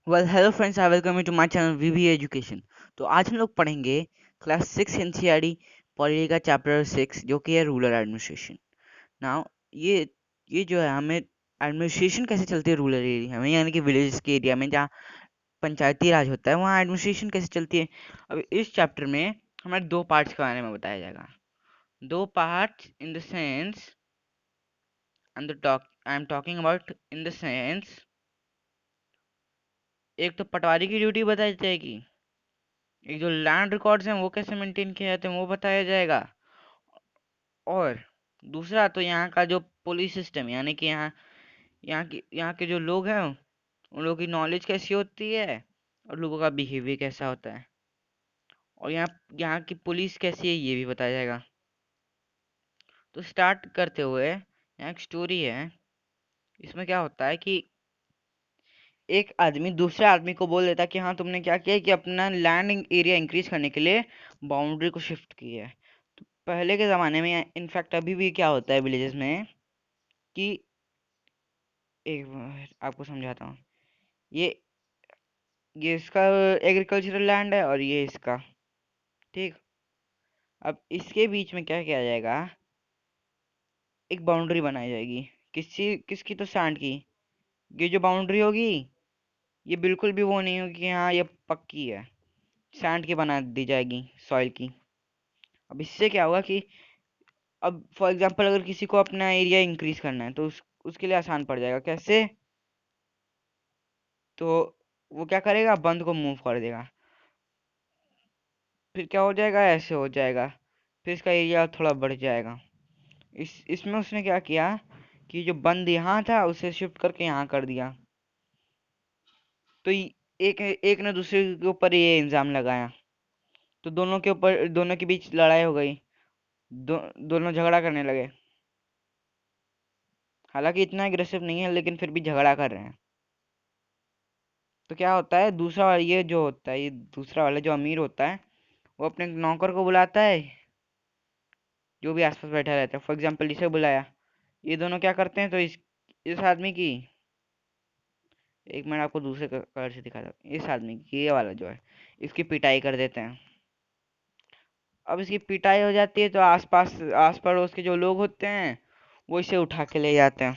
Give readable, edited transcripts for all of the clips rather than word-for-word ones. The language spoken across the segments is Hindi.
Well hello friends, I welcome you to my channel VV education. तो आज हम लोग पढ़ेंगे क्लास 6 एनसीईआरटी पॉलिटी का चैप्टर 6 जो कि है रूरल एडमिनिस्ट्रेशन। नाउ ये ये जो है हमें एडमिनिस्ट्रेशन कैसे चलती है रूरल एरिया में, यानी कि विलेज के एरिया में जहाँ पंचायती राज होता है वहाँ एडमिनिस्ट्रेशन कैसे चलती है। अब इस चैप्टर में हमें दो पार्ट्स के बारे में बताया जाएगा। दो parts in the sense and the talk I am talking about in the sense, एक तो पटवारी की ड्यूटी बताई जाएगी, एक जो लैंड रिकॉर्ड्स हैं वो कैसे मेंटेन किए जाते हैं वो बताया जाएगा, और दूसरा तो यहाँ का जो पुलिस सिस्टम, यानी कि यहाँ के जो लोग हैं उन लोगों की नॉलेज कैसी होती है और लोगों का बिहेवियर कैसा होता है, और यहाँ यहाँ की पुलिस कैसी है ये भी बताया जाएगा। तो स्टार्ट करते हुए यहाँ एक स्टोरी है। इसमें क्या होता है कि एक आदमी दूसरे आदमी को बोल देता है कि हाँ तुमने क्या किया कि अपना लैंड एरिया इंक्रीज करने के लिए बाउंड्री को शिफ्ट किया है। तो पहले के ज़माने में, इनफैक्ट अभी भी क्या होता है विलेजेस में कि एक मिनट आपको समझाता हूँ। ये ये इसका एग्रीकल्चरल लैंड है और ये इसका, ठीक। अब इसके बीच में क्या किया जाएगा, एक बाउंड्री बनाई जाएगी। किसकी तो सैंड की। ये जो बाउंड्री होगी ये बिल्कुल भी वो नहीं होगी कि हाँ ये पक्की है, सैंड की बना दी जाएगी, सॉइल की। अब इससे क्या होगा कि अब फॉर एग्जांपल अगर किसी को अपना एरिया इंक्रीज करना है तो उसके लिए आसान पड़ जाएगा। कैसे? तो वो क्या करेगा, बंद को मूव कर देगा, फिर क्या हो जाएगा, ऐसे हो जाएगा, फिर इसका एरिया थोड़ा बढ़ जाएगा। इसमें उसने क्या किया कि जो बंद यहाँ था उसे शिफ्ट करके यहाँ कर दिया। तो एक एक ने दूसरे के ऊपर ये इल्जाम लगाया, तो दोनों के बीच लड़ाई हो गई। दोनों झगड़ा करने लगे। हालांकि इतना एग्रेसिव नहीं है लेकिन फिर भी झगड़ा कर रहे हैं। तो क्या होता है, दूसरा वाला ये जो होता है, ये दूसरा वाला जो अमीर होता है वो अपने नौकर को बुलाता है, जो भी आसपास बैठा रहता है। फॉर एग्जाम्पल इसे बुलाया, ये दोनों क्या करते हैं, तो इस आदमी की, एक मिनट आपको दूसरे कलर से दिखाता हूँ। इस आदमी की, ये वाला जो है, इसकी पिटाई कर देते हैं। अब इसकी पिटाई हो जाती है तो आस पड़ोस के जो लोग होते हैं वो इसे उठा के ले जाते हैं।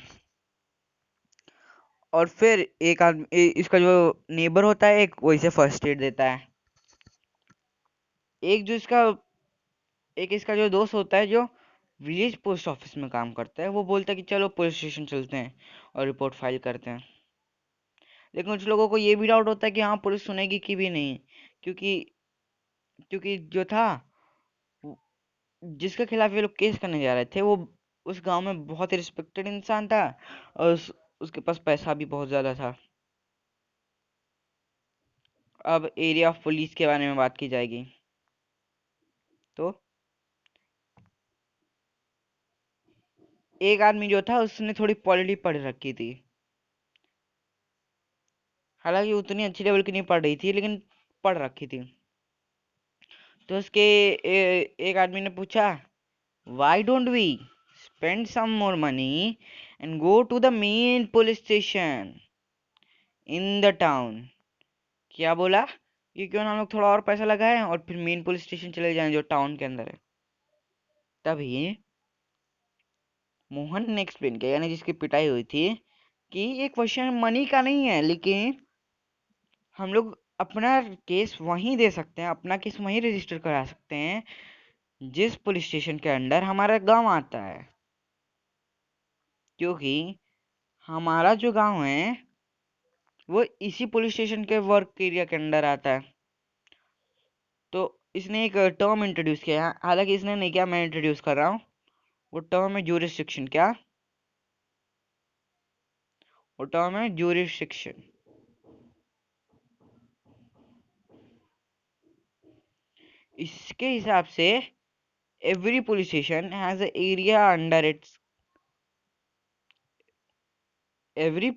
और फिर एक आदमी इसका जो नेबर होता है एक, वो इसे फर्स्ट एड देता है। एक जो इसका एक इसका जो दोस्त होता है जो विलेज पोस्ट ऑफिस में काम करता है, वो बोलता है कि चलो पुलिस स्टेशन चलते हैं और रिपोर्ट फाइल करते हैं। लेकिन कुछ लोगों को ये भी डाउट होता है कि हाँ पुलिस सुनेगी कि भी नहीं, क्योंकि क्योंकि जो था, वो- जिसके खिलाफ ये लोग केस करने जा रहे थे वो उस गांव में बहुत ही रिस्पेक्टेड इंसान था, और उसके पास पैसा भी बहुत ज्यादा था। अब एरिया ऑफ पुलिस के बारे में बात की जाएगी। तो एक आदमी जो था उसने थोड़ी पॉलिटी पढ़ रखी थी, हालांकि उतनी अच्छी लेवल की नहीं पढ़ रही थी लेकिन पढ़ रखी थी। तो एक आदमी ने पूछा, why don't we spend some more money and go to the main police station in the town. क्या बोला कि क्यों ना हम लोग थोड़ा और पैसा लगाएं और फिर मेन पुलिस स्टेशन चले जाएं जो टाउन के अंदर है। तभी मोहन ने एक्सप्लेन किया, यानी जिसकी पिटाई हुई थी, कि ये क्वेश्चन मनी का नहीं है, लेकिन हम लोग अपना केस वहीं दे सकते हैं, अपना केस वहीं रजिस्टर करा सकते हैं जिस पुलिस स्टेशन के अंडर हमारा गांव आता है, क्योंकि हमारा जो गांव है वो इसी पुलिस स्टेशन के वर्क एरिया के अंडर आता है। तो इसने एक टर्म इंट्रोड्यूस किया है, हालांकि इसने नहीं किया, मैं इंट्रोड्यूस कर रहा हूँ। वो टर्म है ज्यूरिसडिक्शन। क्या? वो टर्म है ज्यूरिसडिक्शन। इसके हिसाब से every police station has a area under its every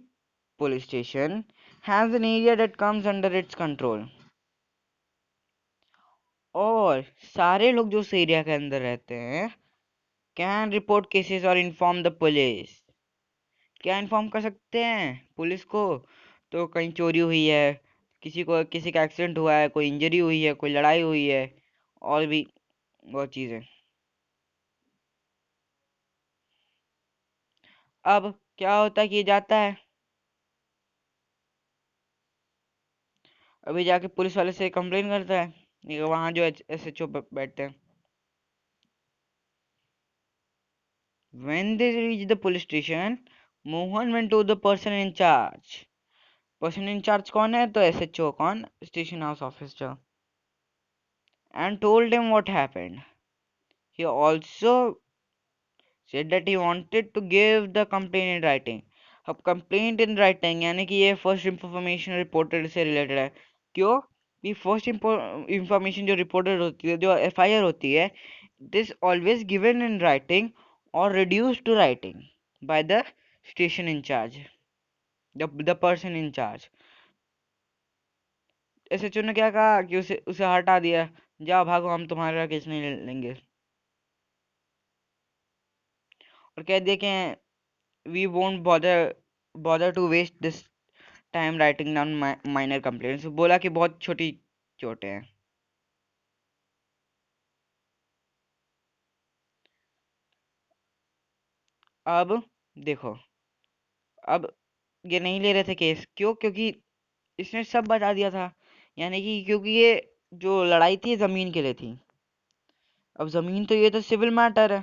police station has an area that comes under its control, और सारे लोग जो उस एरिया के अंदर रहते हैं कैन रिपोर्ट केसेस और इन्फॉर्म द पुलिस। क्या इन्फॉर्म कर सकते हैं पुलिस को? तो कहीं चोरी हुई है, किसी का एक्सीडेंट हुआ है, कोई इंजरी हुई है, कोई लड़ाई हुई है, और भी बहुत चीजें। अब क्या होता है कि ये जाता है, अभी जाके पुलिस वाले से कंप्लेन करता है, ये वहाँ जो SHO बैठते हैं। When they reach the police station, Mohan went to the person in charge. Person in charge कौन है? तो SHO, कौन? Station house officer. And told him what happened. He also said that he wanted to give the complaint in writing. अब कंप्लेंट इन राइटिंग यानी कि ये फर्स्ट इंफॉर्मेशन रिपोर्टेड से रिलेटेड है। क्यों? कि फर्स्ट इंफॉर्मेशन जो रिपोर्टेड होती है, जो FIR होती है, this always given in writing और reduce to writing by the station incharge, the person in charge. SHO ने क्या कहा कि उसे उसे हटा दिया, जाओ भागो, हम तुम्हारा केस नहीं लेंगे, और कह दिया कि we won't bother to waste this time writing down minor complaints. बोला कि बहुत छोटी चोटें हैं। अब देखो, अब ये नहीं ले रहे थे केस, क्यों? क्योंकि इसने सब बता दिया था, यानी कि क्योंकि ये जो लड़ाई थी जमीन के लिए थी। अब जमीन तो, ये तो सिविल मैटर है,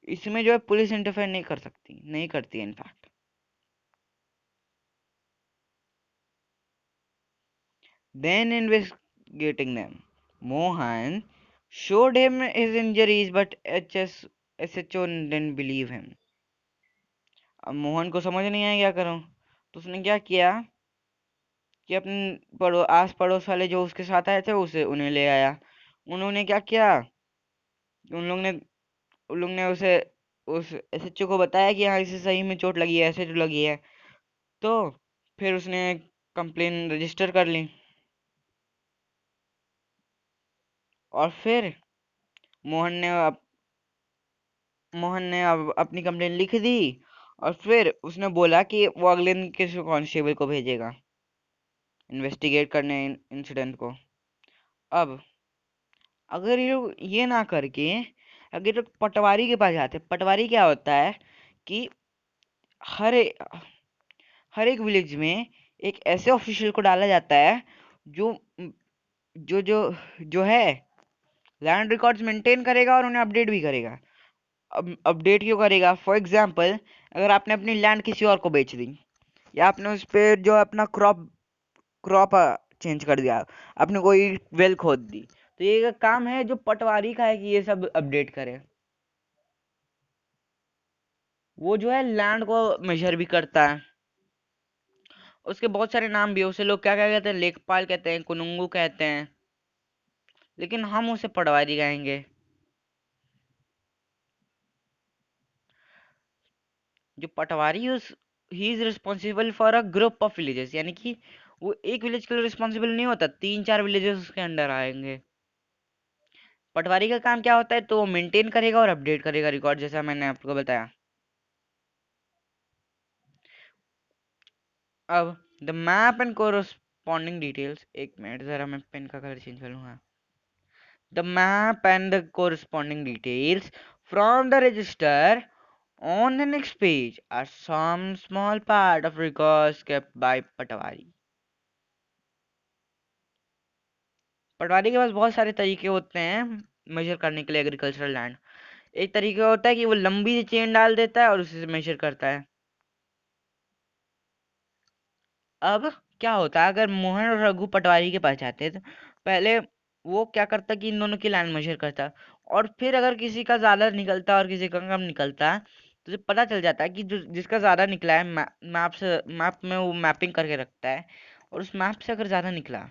इसमें जो है पुलिस इंटरफेयर नहीं कर सकती, नहीं करती है in fact. Then investigating them, Mohan showed him his injuries, but SHO didn't believe him. अब मोहन को समझ नहीं आया क्या करूं, तो उसने क्या किया कि अपने आस पड़ोस वाले जो उसके साथ आए थे उसे उन्हें ले आया। उन्होंने क्या किया कि उन लोग ने उसे उस SHO को बताया कि हाँ, इसे सही में चोट लगी है, ऐसे जो लगी है। तो फिर उसने कंप्लेन रजिस्टर कर ली, और फिर मोहन ने मोहन ने अब अपनी कंप्लेन लिख दी, और फिर उसने बोला कि वो अगले दिन किसी कांस्टेबल को भेजेगा इन्वेस्टिगेट करने इंसिडेंट को। अब अगर ये लोग ये ना करके अगर ये लोग पटवारी के पास जाते, पटवारी क्या होता है कि हर ए, हर एक विलेज में एक ऐसे ऑफिशियल को डाला जाता है जो जो जो जो है लैंड रिकॉर्ड्स मेंटेन करेगा और उन्हें अपडेट भी करेगा। अब अपडेट क्यों करेगा? फॉर एग्जाम्पल, अगर आपने अपनी लैंड किसी और को बेच दी, या आपने उस पे जो अपना क्रॉप क्रॉप चेंज कर दिया, आपने कोई वेल खोद दी, तो ये एक काम है जो पटवारी का है कि ये सब अपडेट करे। वो जो है लैंड को मेजर भी करता है। उसके बहुत सारे नाम भी है, उसे लोग क्या क्या कहते हैं, लेखपाल कहते हैं, कुनुंगू कहते हैं, लेकिन हम उसे पटवारी कहेंगे। जो पटवारी, उस he is responsible for a group of villages, यानी कि वो एक विलेज के लिए रिस्पॉन्सिबल नहीं होता, 3-4 विलेजेस उसके अंडर आएंगे। पटवारी का काम क्या होता है? तो वो मेंटेन करेगा और अपडेट करेगा रिकॉर्ड, जैसा मैंने आपको बताया। अब the map and corresponding details, एक मिनट जरा मैं पेन का कलर चेंज कर लूंगा। The map and the corresponding details from the register on the next page are some small part of records kept by पटवारी। पटवारी के पास बहुत सारे तरीके होते हैं मेजर करने के लिए एग्रीकल्चरल लैंड। एक तरीका होता है कि वो लंबी सी चेन डाल देता है और उसी से मेजर करता है। अब क्या होता है, अगर मोहन और रघु पटवारी के पास जाते हैं, तो पहले वो क्या करता कि इन दोनों की लाइन मेजर करता, और फिर अगर किसी का ज्यादा निकलता और किसी का कम निकलता, तो उसे पता चल जाता है कि जो जिसका ज्यादा निकला है, मैप में वो मैपिंग करके रखता है, और उस मैप से अगर ज्यादा निकला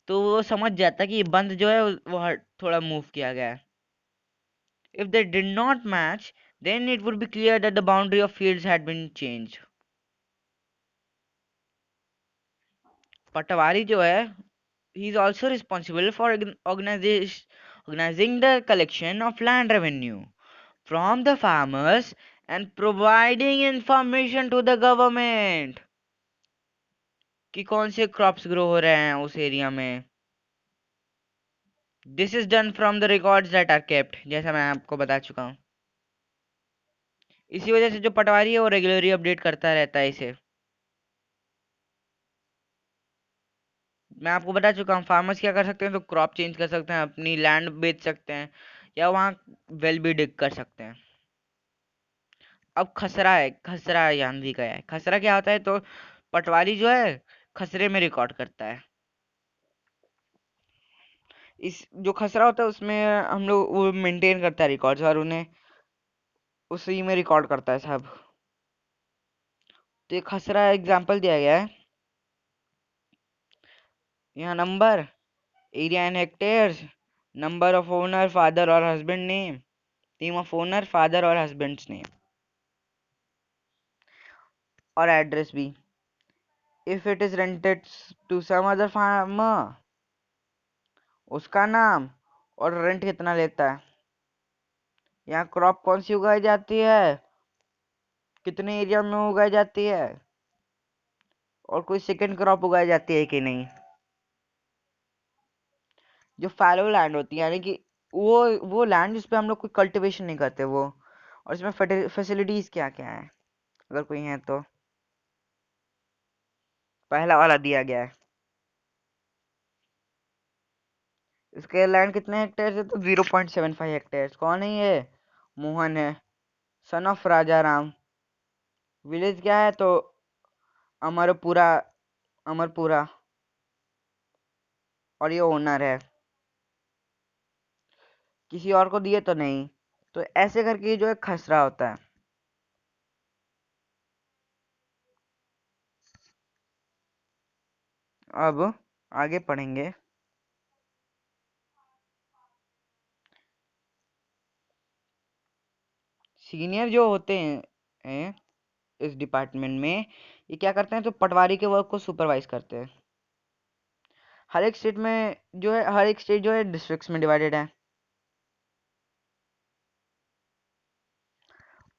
तो वो समझ जाता है कि ये बंद जो है वो थोड़ा मूव किया गया है। If they did not match, then it would be clear that the boundary of fields had been changed. पटवारी जो है, he is also responsible for organizing the collection of land revenue from the farmers and providing information to the government. कि कौन से क्रॉप्स ग्रो हो रहे हैं उस एरिया में। This is done from the records that are kept, जैसा मैं आपको बता चुका हूँ। इसी वजह से जो पटवारी है वो रेगुलरली अपडेट करता रहता है इसे। मैं आपको बता चुका हूँ फार्मर्स क्या कर सकते हैं, तो क्रॉप चेंज कर सकते हैं, अपनी लैंड बेच सकते हैं, या वहाँ वेल भी डिग कर सकते हैं। अब खसरा है, खसरा जानवी का है। खसरा क्या होता है, तो पटवारी जो है खसरे में रिकॉर्ड करता है। इस जो खसरा होता है उसमें हम लोग वो मेंटेन करता है रिकॉर्ड्स, और उन्हें उसी में रिकॉर्ड करता है सब। तो ये खसरा एग्जाम्पल दिया गया है यहाँ। Number, area in hectares, number of owner, father और husband name, name of owner, father और हस्बैंड्स नेम, और एड्रेस भी। If it is rented to some other farmer, उसका नाम, और रेंट कितना लेता है। यहाँ क्रॉप कौन सी उगाई जाती है, कितने एरिया में उगाई जाती है, और कोई सेकंड क्रॉप उगाई जाती है कि नहीं। जो फैलो लैंड होती है, यानी कि वो लैंड जिसपे हम लोग कोई कल्टीवेशन नहीं करते वो, और इसमें फैसिलिटीज क्या क्या है अगर कोई है तो। पहला वाला दिया गया है। इसके लैंड कितने हेक्टेयर है, तो 0.75 हेक्टेयर। कौन है ये, मोहन है, son of Raja Ram. Village क्या है, तो अमरपुरा, अमरपुरा, और ये ओनर है। किसी और को दिए तो नहीं। तो ऐसे करके जो है खसरा होता है। अब आगे पढ़ेंगे। सीनियर जो होते हैं इस डिपार्टमेंट में, ये क्या करते हैं, तो पटवारी के वर्क को सुपरवाइज करते हैं। हर एक स्टेट में जो है, हर एक स्टेट जो है डिस्ट्रिक्ट्स में डिवाइडेड है।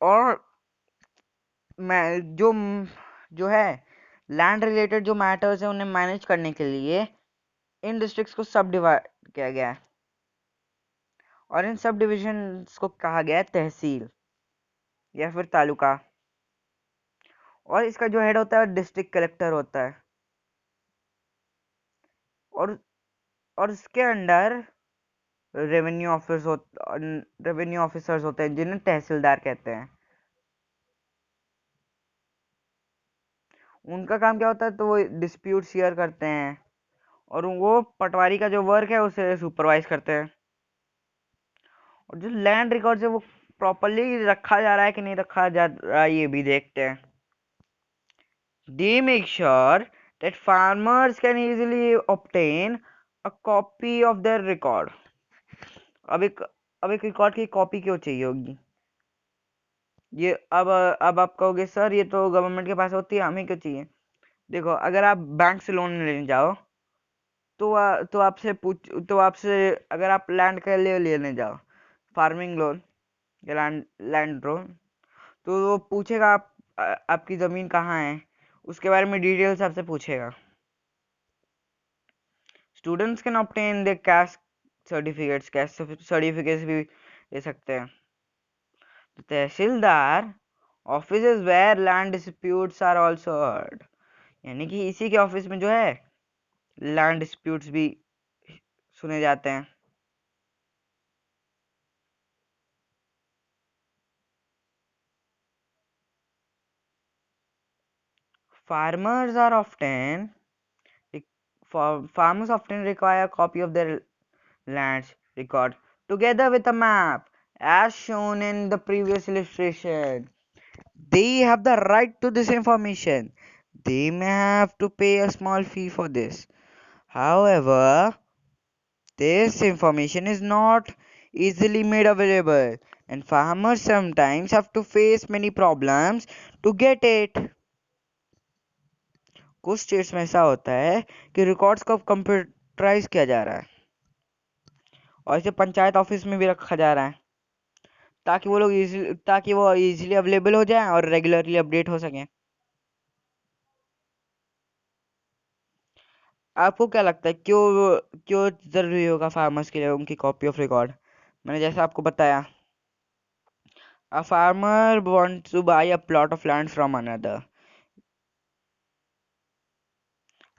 और मैं जो है लैंड रिलेटेड जो मैटर्स है उन्हें मैनेज करने के लिए इन डिस्ट्रिक्ट्स को सब डिवाइड किया गया है, और इन सब डिविजन्स को कहा गया है तहसील या फिर तालुका। और इसका जो हेड होता है डिस्ट्रिक्ट कलेक्टर होता है। और और इसके अंडर रेवेन्यू ऑफिसर्स होते हैं जिन्हें तहसीलदार कहते हैं। उनका काम क्या होता है, तो वो डिस्प्यूट शेयर करते हैं, और वो पटवारी का जो वर्क है उसे सुपरवाइज करते हैं। और जो लैंड रिकॉर्ड है वो प्रॉपरली रखा जा रहा है कि नहीं रखा जा रहा है, ये भी देखते हैं। They make sure that farmers can easily obtain a copy of their record. अब एक अब एक रिकॉर्ड की कॉपी क्यों चाहिए होगी, ये अब आप कहोगे सर ये तो गवर्नमेंट के पास होती है, हमें क्यों चाहिए। देखो, अगर आप बैंक से लोन लेने जाओ, तो आपसे अगर आप लैंड के लिए लेने जाओ, फार्मिंग लोन या लैंड लोन, तो वो पूछेगा आपकी ज़मीन कहाँ है, उसके बारे में डिटेल्स आपसे पूछेगा। Students can obtain the caste certificates भी ले सकते हैं। तो tehsildar office is where land disputes are also heard, यानी कि इसी के ऑफिस में जो है लैंड डिस्प्यूट्स भी सुने जाते हैं। Farmers are often farmers often require a copy of their land's record together with a map as shown in the previous illustration. They have the right to this information. They may have to pay a small fee for this. However, this information is not easily made available, and farmers sometimes have to face many problems to get it. कुछ स्टेट्स में ऐसा होता है कि रिकॉर्ड्स को कंप्यूटराइज किया जा रहा है, और इसे पंचायत ऑफिस में भी रखा जा रहा है, ताकि वो इजीली अवेलेबल हो जाए और रेगुलरली अपडेट हो सके। आपको क्या लगता है क्यों क्यों जरूरी होगा फार्मर्स के लिए उनकी कॉपी ऑफ रिकॉर्ड? मैंने जैसा आपको बताया, a farmer wants to buy a plot of land from another.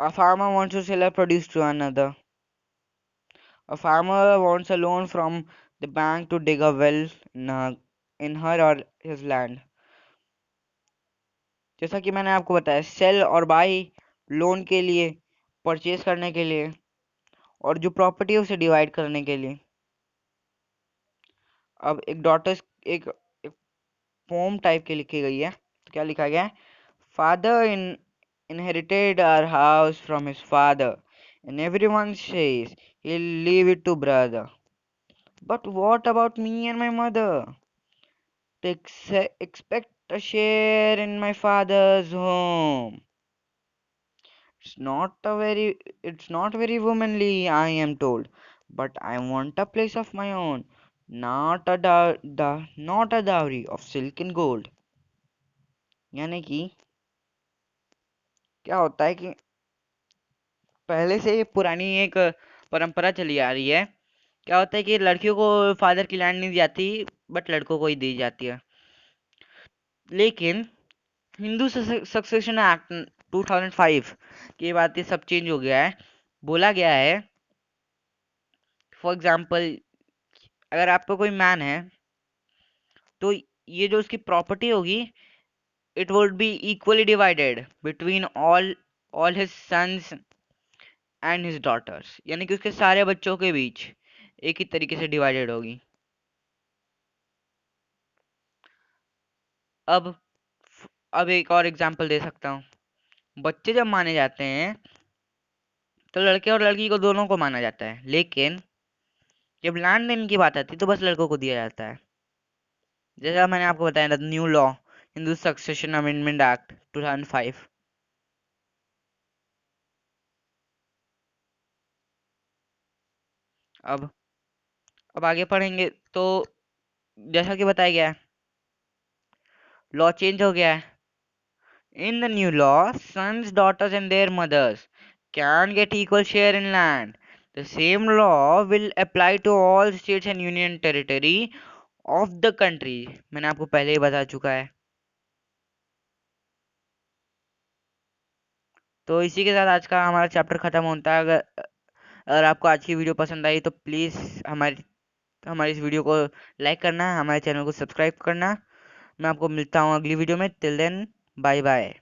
A farmer wants to sell a produce to another. A farmer wants a loan from the bank to dig a well in her or his land. जैसा कि मैंने आपको बताया, सेल और बाई लोन के लिए, परचेज करने के लिए, और जो प्रॉपर्टी है उसे डिवाइड करने के लिए। अब एक डॉटर एक पोम टाइप की लिखी गई है, तो क्या लिखा गया है? Father inherited our house from his father, and everyone says he'll leave it to brother. But what about me and my mother? They expect a share in my father's home. It's not very womanly, I am told, but I want a place of my own, not a dowry of silk and gold. यानी कि क्या होता है कि पहले से ये पुरानी एक परंपरा चली आ रही है। क्या होता है कि लड़कियों को फादर की लैंड नहीं दी जाती, बट लड़कों को ही दी जाती है। लेकिन हिंदू सक्सेशन एक्ट 2005 के बाद ये सब चेंज हो गया है। बोला गया है, फॉर एग्जाम्पल, अगर आपका कोई मैन है तो ये जो उसकी प्रॉपर्टी होगी, it would be equally divided between all his sons and his daughters, यानी कि उसके सारे बच्चों के बीच एक ही तरीके से डिवाइडेड होगी। अब अब एक और एग्जांपल दे सकता हूँ। बच्चे जब माने जाते हैं तो लड़के और लड़की को दोनों को माना जाता है, लेकिन जब लैंड देने की बात आती है तो बस लड़कों को दिया जाता है। जैसा मैंने आपको बताया था, new law, Hindu succession amendment act 2005। अब अब आगे पढ़ेंगे तो जैसा कि बताया गया है, लॉ चेंज हो गया है। In the new law, sons, daughters, and their mothers can get equal share in land. The same law will apply to all states and union territory of the country. मैंने आपको पहले ही बता चुका है। तो इसी के साथ आज का हमारा चैप्टर खत्म होता है। अगर अगर आपको आज की वीडियो पसंद आई तो प्लीज़ हमारी हमारी इस वीडियो को लाइक करना, हमारे चैनल को सब्सक्राइब करना। मैं आपको मिलता हूँ अगली वीडियो में। Till then, bye bye.